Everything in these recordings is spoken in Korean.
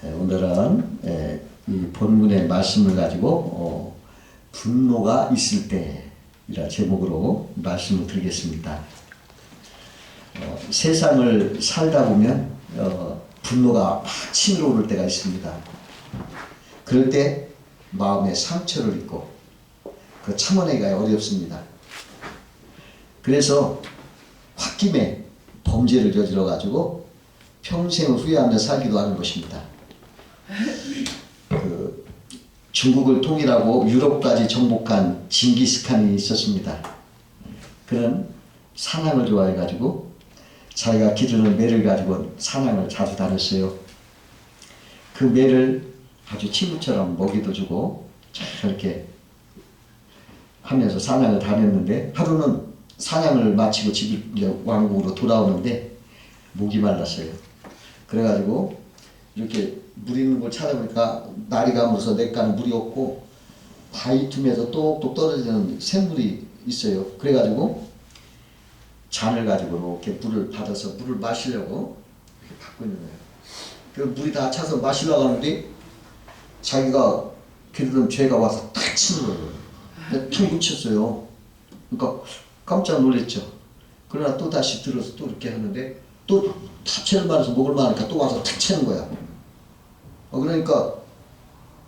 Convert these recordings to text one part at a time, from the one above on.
오늘은 이 본문의 말씀을 가지고 분노가 있을 때이라 제목으로 말씀을 드리겠습니다. 세상을 살다 보면 분노가 막 치밀어 오를 때가 있습니다. 그럴 때 마음에 상처를 입고 그 참아내기가 어렵습니다. 그래서 홧김에 범죄를 저질러 가지고 평생을 후회하며 살기도 하는 것입니다. 중국을 통일하고 유럽까지 정복한 징기스칸이 있었습니다. 그는 사냥을 좋아해 가지고 자기가 기르는 매를 가지고 사냥을 자주 다녔어요. 그 매를 아주 친구처럼 먹이도 주고 저렇게 하면서 사냥을 다녔는데, 하루는 사냥을 마치고 왕국으로 돌아오는데 목이 말랐어요. 그래가지고 이렇게 물 있는 걸 찾아보니까 날이 감으로서 냇가는 물이 없고 바위 틈에서 똑똑 떨어지는 샘물이 있어요. 그래가지고 잔을 가지고 이렇게 물을 받아서 물을 마시려고 이렇게 받고 있는 거예요. 그 물이 다 차서 마시려고 하는데 자기가 기르던 죄가 와서 탁 치는 거예요. 탁 묻혔어요. 그러니까 깜짝 놀랐죠. 그러나 또 다시 들어서 또 이렇게 하는데 또 탑채를 말아서 먹을 만하니까 또 와서 탁 채는 거야. 그러니까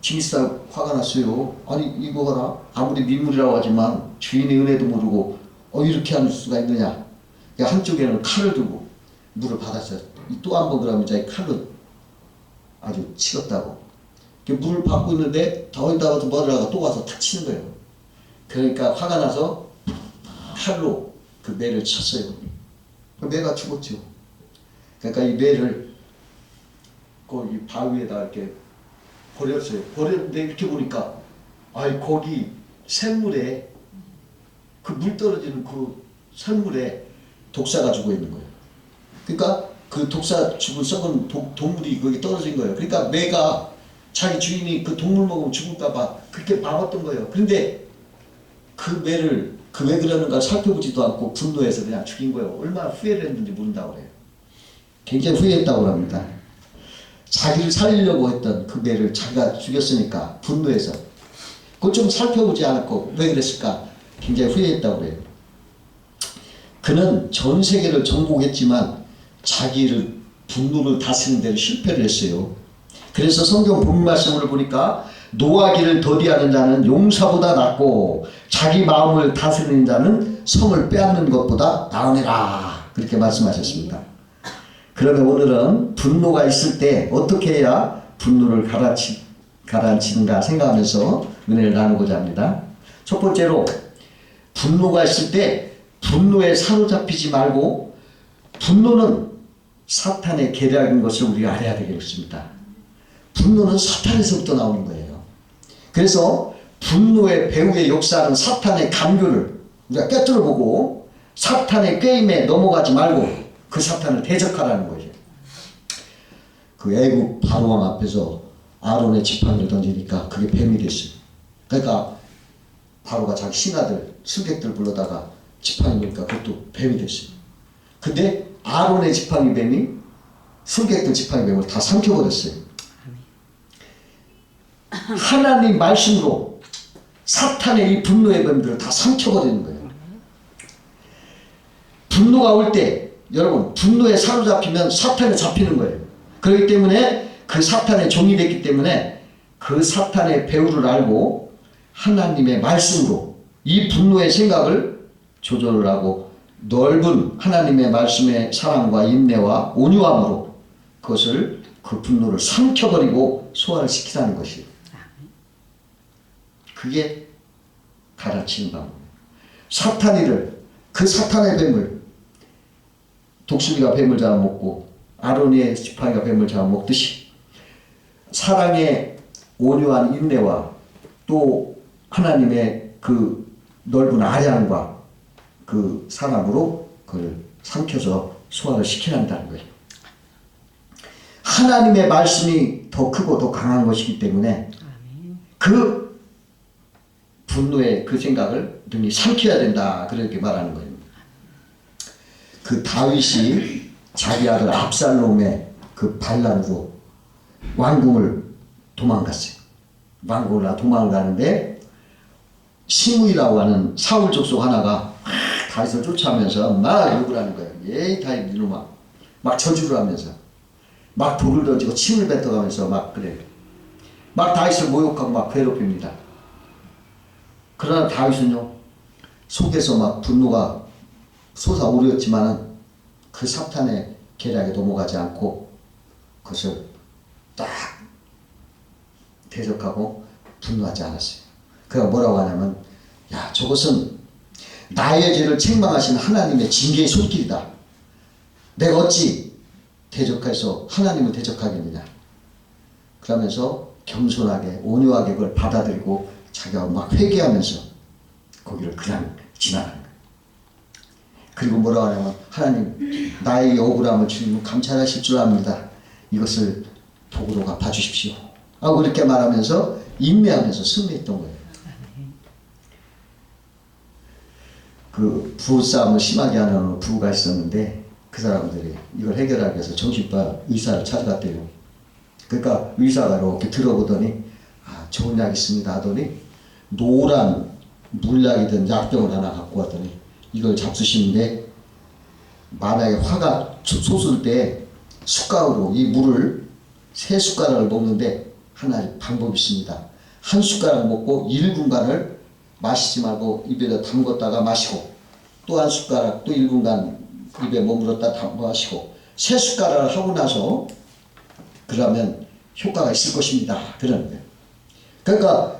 징기스칸 화가 났어요. 아니 이거 봐라, 아무리 민물이라고 하지만 주인의 은혜도 모르고 이렇게 할 수가 있느냐. 한쪽에는 칼을 두고 물을 받았어요. 또 한 번 그러면 자기 칼로 아주 치렀다고. 물을 받고 있는데 더 있다가 뭐라가 또 와서 탁 치는 거예요. 그러니까 화가 나서 칼로 그 매를 쳤어요. 그 매가 죽었죠. 그러니까 이 매를 거기 바위에다 이렇게 버렸어요. 버렸는데 이렇게 보니까 거기 샘물에 그 물 떨어지는 그 샘물에 독사가 죽어 있는 거예요. 그러니까 그 독사 죽은 썩은 동물이 거기 떨어진 거예요. 그러니까 매가 자기 주인이 그 동물 먹으면 죽을까봐 그렇게 막았던 거예요. 그런데 그 매를 왜 그러는가 살펴보지도 않고 분노해서 그냥 죽인 거예요. 얼마나 후회를 했는지 모른다고 그래요. 굉장히 후회했다고 합니다. 자기를 살리려고 했던 그 매를 자기가 죽였으니까 분노해서 그걸 좀 살펴보지 않았고 왜 그랬을까 굉장히 후회했다고 그래요. 그는 전 세계를 정복했지만 자기를 분노를 다스리는 데는 실패를 했어요. 그래서 성경 본 말씀을 보니까 노하기를 더디하는 자는 용사보다 낫고 자기 마음을 다스리는 자는 성을 빼앗는 것보다 나으니라, 그렇게 말씀하셨습니다. 그러면 오늘은 분노가 있을 때 어떻게 해야 분노를 가라앉히는가 생각하면서 은혜를 나누고자 합니다. 첫 번째로, 분노가 있을 때 분노에 사로잡히지 말고, 분노는 사탄의 계략인 것을 우리가 알아야 되겠습니다. 분노는 사탄에서부터 나오는 거예요. 그래서 분노의 배후에 역사하는 사탄의 간교를 우리가 꿰뚫어보고 사탄의 게임에 넘어가지 말고 그 사탄을 대적하라는 거죠. 그 애국 바로왕 앞에서 아론의 지팡이를 던지니까 그게 뱀이 됐어요. 그러니까 바로가 자기 신하들, 술객들 불러다가 지팡이 놓으니까 그것도 뱀이 됐어요. 근데 아론의 지팡이 뱀이 술객들 지팡이 뱀을 다 삼켜버렸어요. 하나님 말씀으로 사탄의 이 분노의 뱀들을 다 삼켜버리는 거예요. 분노가 올 때 여러분, 분노에 사로잡히면 사탄에 잡히는 거예요. 그렇기 때문에 그 사탄의 종이 됐기 때문에 그 사탄의 배후를 알고 하나님의 말씀으로 이 분노의 생각을 조절을 하고 넓은 하나님의 말씀의 사랑과 인내와 온유함으로 그것을, 그 분노를 삼켜버리고 소화를 시키라는 것이에요. 그게 가라치는 방법이에요. 사탄이를, 그 사탄의 뱀을, 독수리가 뱀을 잡아먹고 아론의 지팡이가 뱀을 잡아먹듯이 사랑의 온유한 인내와 또 하나님의 그 넓은 아량과 그 사랑으로 그걸 삼켜서 소화를 시켜낸다는 거예요. 하나님의 말씀이 더 크고 더 강한 것이기 때문에 그 분노의 그 생각을 능히 삼켜야 된다, 그렇게 말하는 거예요. 그 다윗이 자기 아들 압살롬의 그 반란으로 왕궁을 도망갔어요. 왕궁을 도망을 가는데 시므이라고 하는 사울 족속 하나가 막 다윗을 쫓아오면서 막 욕을 하는 거예요. 에이 다윗 이놈아, 막 저주를 하면서 막 돌을 던지고 침을 뱉어가면서 막 그래요. 막 다윗을 모욕하고 막 괴롭힙니다. 그러나 다윗은요 속에서 막 분노가 솟아오르었지만은 그 사탄의 계략에 넘어가지 않고 그것을 딱 대적하고 분노하지 않았어요. 그가 뭐라고 하냐면, 야, 저것은 나의 죄를 책망하신 하나님의 징계의 손길이다. 내가 어찌 대적해서 하나님을 대적하겠느냐. 그러면서 겸손하게 온유하게 그걸 받아들이고 자기가 막 회개하면서 거기를 그냥 지나가는 거예요. 그리고 뭐라고 하냐면, 하나님 나의 억울함을 주님은 감찰하실 줄 압니다. 이것을 복으로 갚아주십시오 하고 그렇게 말하면서 인내하면서 승리했던 거예요. 그 부부싸움을 심하게 하는 부부가 있었는데 그 사람들이 이걸 해결하기 위해서 정신과 의사를 찾아갔대요. 그러니까 의사가 이렇게 들어보더니 아, 좋은 약 있습니다 하더니 노란 물약이든 약병을 하나 갖고 왔더니 이걸 잡수시는데 만약에 화가 솟을 때 숟가락으로 이 물을 3숟가락을 먹는데 하나 방법이 있습니다. 한 숟가락 먹고 1분간을 마시지 말고 입에다 담궜다가 마시고 또 한 숟가락 또 1분간 입에 머물렀다 마시고 3숟가락을 하고 나서 그러면 효과가 있을 것입니다. 그러는 거예요. 그러니까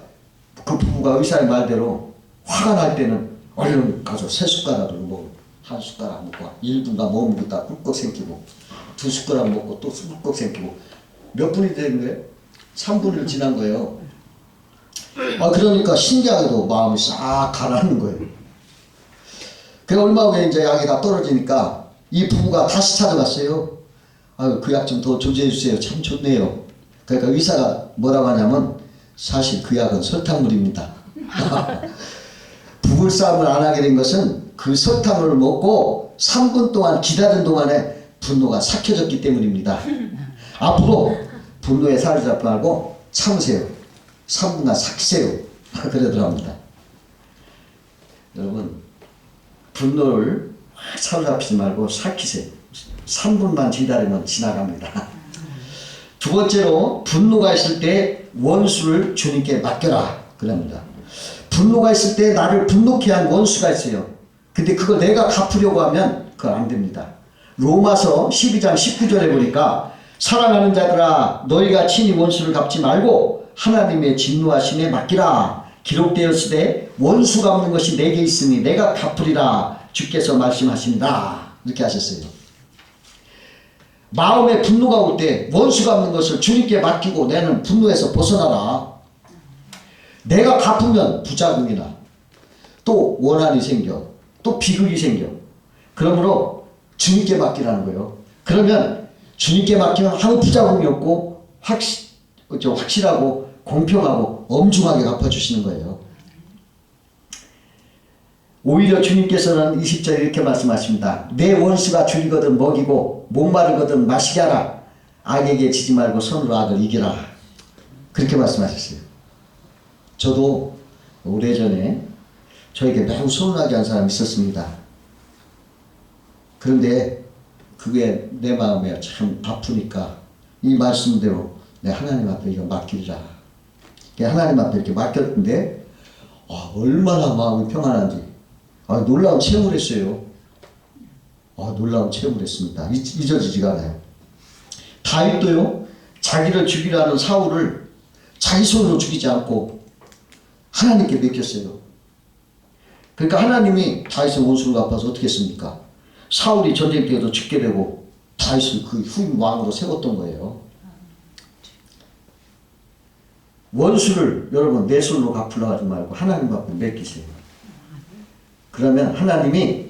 그 부부가 의사의 말대로 화가 날 때는 얼른 가서 3숟가락을 먹고 한 숟가락 먹고 1분간 머물렀다 꿀꺽 삼키고 2숟가락 먹고 또 꿀꺽 삼키고 몇 분이 된 거예요? 3분을 지난 거예요. 그러니까 신기하게도 마음이 싹 가라앉는 거예요. 그 얼마 후에 이제 약이 다 떨어지니까 이 부부가 다시 찾아갔어요. 그 약 좀 더 조제해 주세요. 참 좋네요. 그러니까 의사가 뭐라고 하냐면 사실 그 약은 설탕물입니다. 부부싸움을 안 하게 된 것은 그 설탕을 먹고 3분 동안 기다린 동안에 분노가 삭혀졌기 때문입니다. 앞으로 분노에 사로잡지 말고 참으세요. 3분간 삭히세요. 그러더랍니다. 여러분 분노를 사로잡히지 말고 삭히세요. 3분만 기다리면 지나갑니다. 두 번째로 분노가 있을 때 원수를 주님께 맡겨라 그럽니다. 분노가 있을 때 나를 분노케 한 원수가 있어요. 근데 그걸 내가 갚으려고 하면 그건 안 됩니다. 로마서 12장 19절에 보니까 사랑하는 자들아 너희가 친히 원수를 갚지 말고 하나님의 진노하심에 맡기라. 기록되었으되 원수 갚는 것이 내게 있으니 내가 갚으리라 주께서 말씀하십니다. 이렇게 하셨어요. 마음에 분노가 올 때 원수 갚는 것을 주님께 맡기고 나는 분노에서 벗어나라. 내가 갚으면 부작용이나 또 원한이 생겨 또 비극이 생겨. 그러므로 주님께 맡기라는 거예요. 그러면 주님께 맡기면 아무 부작용이 없고 확실하고 공평하고 엄중하게 갚아주시는 거예요. 오히려 주님께서는 20절에 이렇게 말씀하십니다. 내 원수가 줄이거든 먹이고 목마르거든 마시게 하라. 악에게 지지 말고 손으로 악을 이기라. 그렇게 말씀하셨어요. 저도 오래전에 저에게 매우 서운하게 한 사람이 있었습니다. 그런데 그게 내 마음에 참 아프니까 이 말씀대로 내 하나님 앞에 이거 맡기리라. 하나님 앞에 이렇게 맡겼는데 얼마나 마음이 평안한지 놀라운 체험을 했어요. 놀라운 체험을 했습니다. 잊어지지가 않아요. 다윗도요 자기를 죽이라는 사울을 자기 손으로 죽이지 않고 하나님께 맡겼어요. 그러니까 하나님이 다윗의 원수를 갚아서 어떻게 했습니까? 사울이 전쟁 때에도 죽게 되고 다윗을 그 후임 왕으로 세웠던 거예요. 원수를 여러분 내 손으로 갚으려 하지 말고 하나님 앞에 맡기세요. 그러면 하나님이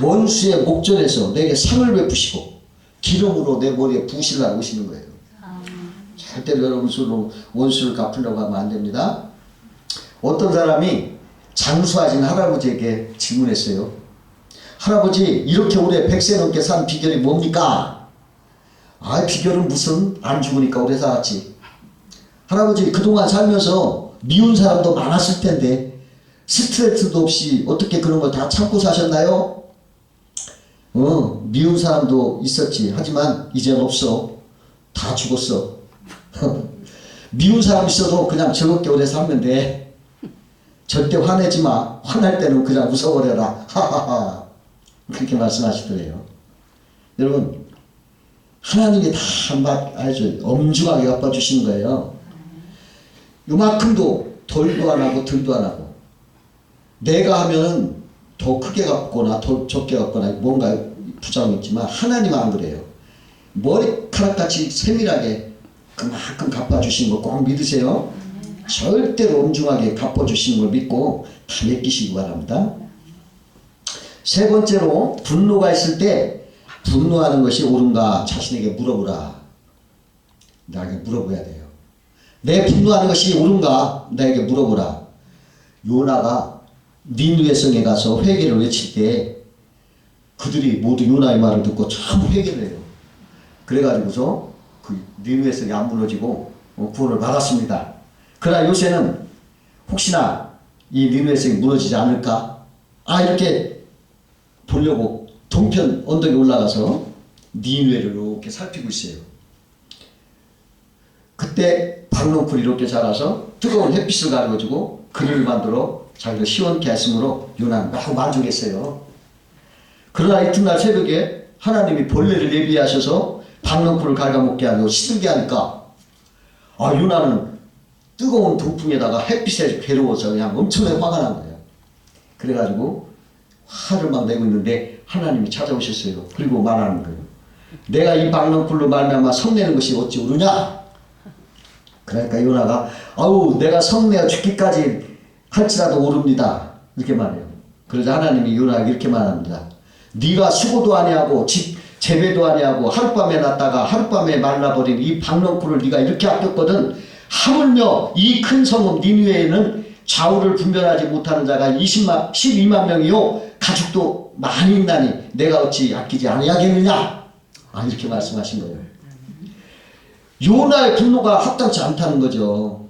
원수의 목전에서 내게 상을 베푸시고 기름으로 내 머리에 부으시려고 오시는 거예요. 절대로 여러분 손으로 원수를 갚으려고 하면 안 됩니다. 어떤 사람이 장수하신 할아버지에게 질문했어요. 할아버지 이렇게 오래 100세 넘게 산 비결이 뭡니까? 아, 비결은 무슨, 안 죽으니까 오래 살았지. 할아버지 그동안 살면서 미운 사람도 많았을 텐데 스트레스도 없이 어떻게 그런 걸 다 참고 사셨나요? 미운 사람도 있었지. 하지만 이젠 없어. 다 죽었어. 미운 사람 있어도 그냥 즐겁게 오래 살면 돼. 절대 화내지 마. 화날 때는 그냥 웃어버려라. 하하하. 그렇게 말씀하시더래요. 여러분, 하나님이 다 아주 엄중하게 갚아주시는 거예요. 요만큼도 덜도 안 하고 덜도 안 하고. 내가 하면은 더 크게 갚거나 더 적게 갚거나 뭔가 부작용이 있지만 하나님은 안 그래요. 머리카락같이 세밀하게 그만큼 갚아주시는 거 꼭 믿으세요. 절대로 엄중하게 갚아주시는 걸 믿고 다 맡기시기 바랍니다. 세 번째로 분노가 있을 때 분노하는 것이 옳은가 자신에게 물어보라. 나에게 물어봐야 돼요. 내 분노하는 것이 옳은가 나에게 물어보라. 요나가 니느웨 성에 가서 회개를 외칠 때 그들이 모두 요나의 말을 듣고 참 회개를 해요. 그래가지고서 그 니느웨 성이 안 무너지고 구원을 받았습니다. 그러나 요새는 혹시나 이 니느웨 성이 무너지지 않을까? 이렇게 보려고 동편 언덕에 올라가서 니느웨를 이렇게 살피고 있어요. 그때 박농풀이 이렇게 자라서 뜨거운 햇빛을 가려가지고 그늘을 만들어 자기를 시원케 했으므로 요나는 매우 만족했어요. 그러나 이튿날 새벽에 하나님이 벌레를 예비하셔서 박농풀을 갉아먹게 하고 시들게 하니까 요나는 뜨거운 동풍에다가 햇빛에 괴로워서 그냥 엄청나게 화가 난 거예요. 그래가지고 화를 막 내고 있는데 하나님이 찾아오셨어요. 그리고 말하는 거예요. 내가 이 박농풀로 말미암아 성내는 것이 어찌 옳으냐? 그러니까 요나가 내가 성내어 죽기까지 할지라도 옳습니다. 이렇게 말해요. 그러자 하나님이 요나에게 이렇게 말합니다. 네가 수고도 아니하고 재배도 아니하고 하룻밤에 났다가 하룻밤에 말라버린 이 박농풀을 네가 이렇게 아꼈거든. 하물며 이 큰 성읍 니느웨에는 좌우를 분별하지 못하는 자가 12만 명이요 가축도 많이 있나니 내가 어찌 아끼지 아니하겠느냐. 이렇게 말씀하신 거예요. 요나의 분노가 합당치 않다는 거죠.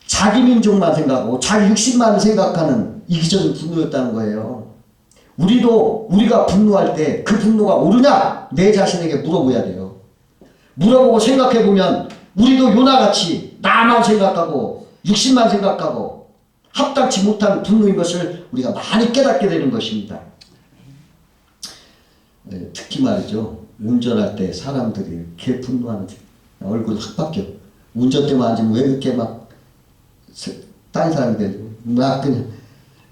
자기 민족만 생각하고 자기 육신만 생각하는 이기적인 분노였다는 거예요. 우리가 분노할 때 그 분노가 옳으냐? 내 자신에게 물어봐야 돼요. 물어보고 생각해보면 우리도 요나같이 나만 생각하고 육신만 생각하고 합당치 못한 분노인 것을 우리가 많이 깨닫게 되는 것입니다. 특히 말이죠. 운전할 때 사람들이 이렇게 분노하는데 얼굴이 확 바뀌어. 운전대만 앉으면 왜 이렇게 막 딴 사람이 되고 막 그냥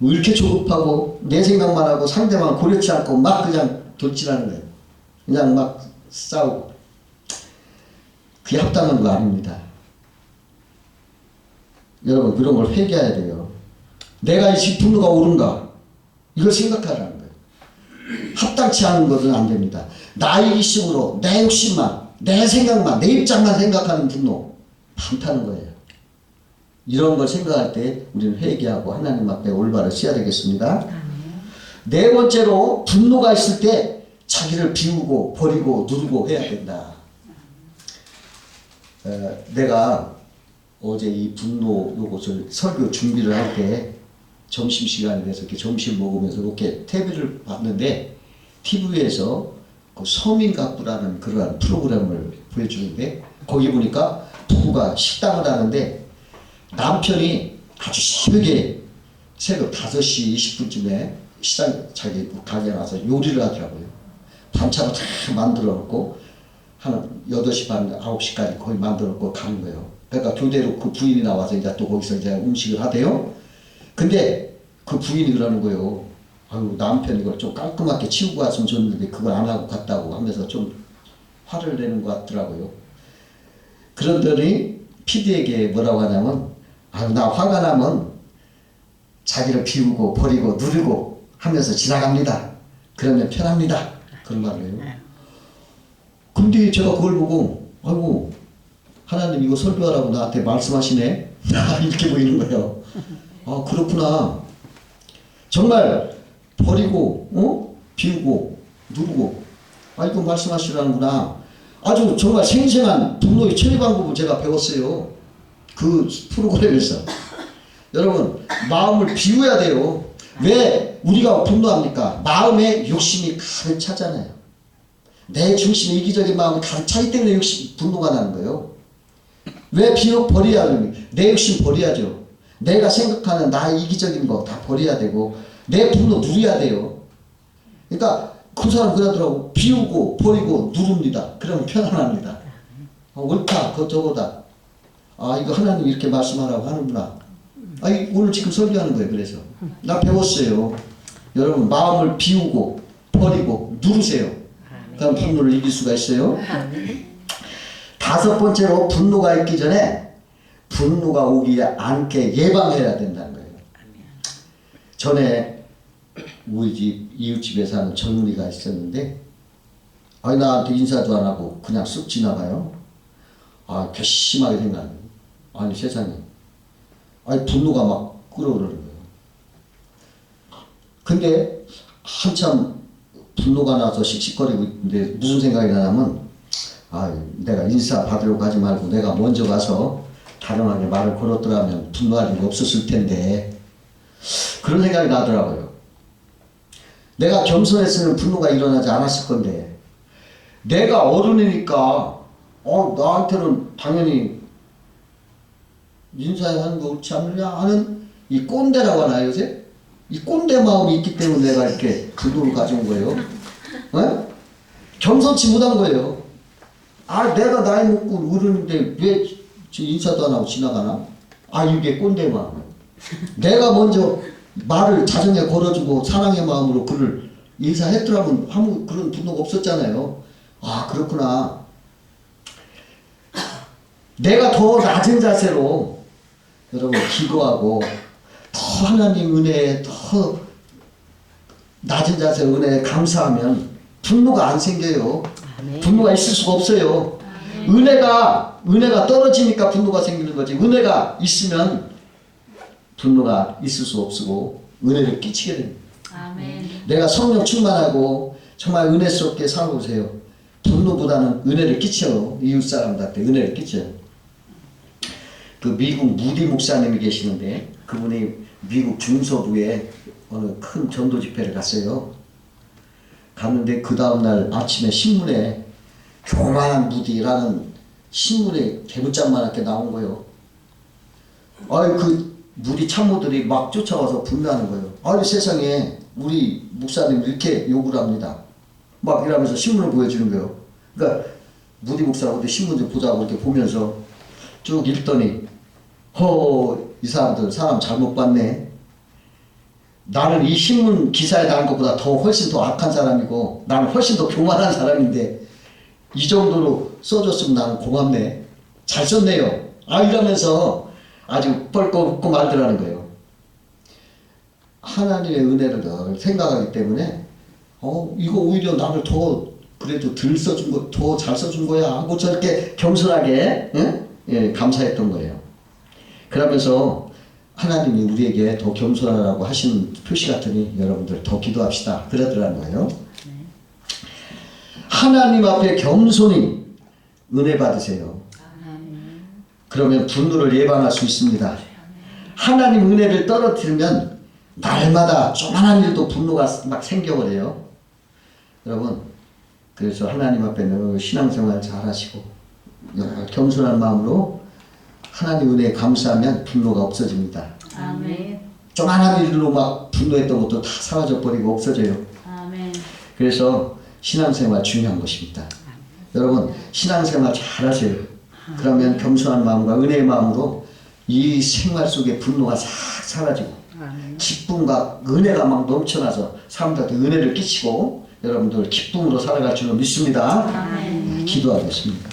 왜 이렇게 조급하고 내 생각만 하고 상대방 고려치 않고 막 그냥 돌진하는 거예요. 그냥 막 싸우고. 그게 합당한 거 아닙니다. 여러분 그런 걸 회개해야 돼요. 내가 이 분노가 옳은가? 이걸 생각하라는 거예요. 합당치 않은 것은 안 됩니다. 나의 이심으로 내 욕심만 내 생각만 내 입장만 생각하는 분노 많다는 거예요. 이런 걸 생각할 때 우리는 회개하고 하나님 앞에 올바로 서야 되겠습니다. 네 번째로 분노가 있을 때 자기를 비우고 버리고 누르고 해야 된다. 내가 어제 이 분노 요것을 설교 준비를 할 때 점심시간에 돼서 이렇게 점심 먹으면서 이렇게 TV를 봤는데 TV에서 그 서민가꾸라는 그러한 프로그램을 보여주는데 거기 보니까 부부가 식당을 하는데 남편이 아주 새벽 5시 20분쯤에 시장 자기 가게에 와서 요리를 하더라고요. 반찬을 다 만들어 놓고 한 8시 반, 9시까지 거의 만들어 놓고 가는 거예요. 그러니까 교대로 그 부인이 나와서 이제 또 거기서 이제 음식을 하대요. 근데 그 부인이 그러는 거예요. 남편이 이걸 좀 깔끔하게 치우고 왔으면 좋는데 그걸 안 하고 갔다고 하면서 좀 화를 내는 것 같더라고요. 그러더니 PD에게 뭐라고 하냐면 나 화가 나면 자기를 비우고 버리고 누르고 하면서 지나갑니다. 그러면 편합니다. 그런 말을 해요. 근데 제가 그걸 보고 하나님 이거 설교하라고 나한테 말씀하시네. 이렇게 보이는 거예요. 그렇구나. 정말 버리고 비우고 누르고 아, 이거 말씀하시라는구나. 아주 정말 생생한 분노의 처리 방법을 제가 배웠어요. 그 프로그램에서. 여러분, 마음을 비워야 돼요. 왜 우리가 분노합니까? 마음에 욕심이 가득 차잖아요. 내 중심에 이기적인 마음이 가득 차기 때문에 분노가 나는 거예요. 왜 버려야 합니까? 내 욕심 버려야죠. 내가 생각하는 나의 이기적인 거 다 버려야 되고 내 분노 누려야 돼요. 그러니까 그 사람 그러더라고. 비우고 버리고 누릅니다. 그러면 편안합니다. 옳다 그저거다. 아, 이거 하나님 이렇게 말씀하라고 하는구나. 아, 오늘 지금 설교하는 거예요. 그래서 나 배웠어요. 여러분, 마음을 비우고 버리고 누르세요. 그럼 분노를 이길 수가 있어요. 다섯 번째로, 분노가 있기 전에 분노가 오지 않게 예방해야 된다는 거예요. 전에 우리 집 이웃집에 사는 젊은이가 있었는데, 아니 나한테 인사도 안 하고 그냥 쓱 지나가요. 아, 괘씸하게 생각해요. 아니 세상에, 아니 분노가 막 끓어오르는 거예요. 근데 한참 분노가 나서 씩씩거리고 있는데 무슨 생각이 나냐면, 아, 내가 인사 받으려고 가지 말고 내가 먼저 가서 다정하게 말을 걸었더라면 분노할 일이 없었을 텐데, 그런 생각이 나더라고요. 내가 겸손했으면 분노가 일어나지 않았을 건데, 내가 어른이니까 나한테는 당연히 인사해야 하는 거 옳지 않느냐 하는 이 꼰대라고 하나요, 요새? 이 꼰대 마음이 있기 때문에 내가 이렇게 분노를 가져온 거예요. 네? 겸손치 못한 거예요. 아, 내가 나이 먹고 어른인데 왜 인사도 안 하고 지나가나? 아, 이게 꼰대 마음이에요. 내가 먼저 말을 자정에 걸어주고 사랑의 마음으로 그를 인사했더라면 아무 그런 분노가 없었잖아요. 아, 그렇구나. 내가 더 낮은 자세로 여러분 기도하고 더 하나님 은혜에 더 낮은 자세로 은혜에 감사하면 분노가 안 생겨요. 분노가 있을 수가 없어요. 은혜가 떨어지니까 분노가 생기는 거지. 은혜가 있으면 분노가 있을 수 없고 은혜를 끼치게 됩니다. 아멘. 내가 성령 충만하고 정말 은혜스럽게 살아보세요. 분노보다는 은혜를 끼쳐요. 이웃 사람들한테 은혜를 끼쳐요. 그 미국 무디 목사님이 계시는데, 그분이 미국 중서부에 어느 큰 전도 집회를 갔어요. 갔는데 그 다음날 아침에 신문에 교만한 무디라는 신문에 대문짝만하게 나온 거예요. 아이, 그 무디 참모들이 막 쫓아와서 분노하는 거예요. 아니 세상에 우리 목사님 이렇게 욕을 합니다. 막 이러면서 신문을 보여주는 거예요. 그러니까 무디 목사가 신문 좀 보자고 이렇게 보면서 쭉 읽더니, 이 사람들 사람 잘못 봤네. 나는 이 신문 기사에 나온 것보다 훨씬 더 악한 사람이고 나는 훨씬 더 교만한 사람인데 이 정도로 써줬으면 나는 고맙네. 잘 썼네요. 아, 이러면서 아주 뻘거 웃고 말더라는 거예요. 하나님의 은혜를 늘 생각하기 때문에 이거 오히려 나를 더 그래도 덜 써준 거, 더 잘 써준 거야 하고 저렇게 겸손하게, 응? 예, 감사했던 거예요. 그러면서 하나님이 우리에게 더 겸손하라고 하시는 표시 같으니 여러분들 더 기도합시다. 그러더라는 거예요. 하나님 앞에 겸손히 은혜 받으세요. 그러면 분노를 예방할 수 있습니다. 하나님 은혜를 떨어뜨리면 날마다 조그만한 일도 분노가 막 생겨버려요. 여러분, 그래서 하나님 앞에 늘 신앙생활 잘 하시고 겸손한 마음으로 하나님 은혜에 감사하면 분노가 없어집니다. 아멘. 조그만한 일로 막 분노했던 것도 다 사라져버리고 없어져요. 아멘. 그래서 신앙생활 중요한 것입니다. 여러분, 신앙생활 잘 하세요. 그러면 겸손한 마음과 은혜의 마음으로 이 생활 속에 분노가 싹 사라지고 기쁨과 은혜가 막 넘쳐나서 사람들한테 은혜를 끼치고 여러분들 기쁨으로 살아갈 줄로 믿습니다. 아멘. 기도하겠습니다.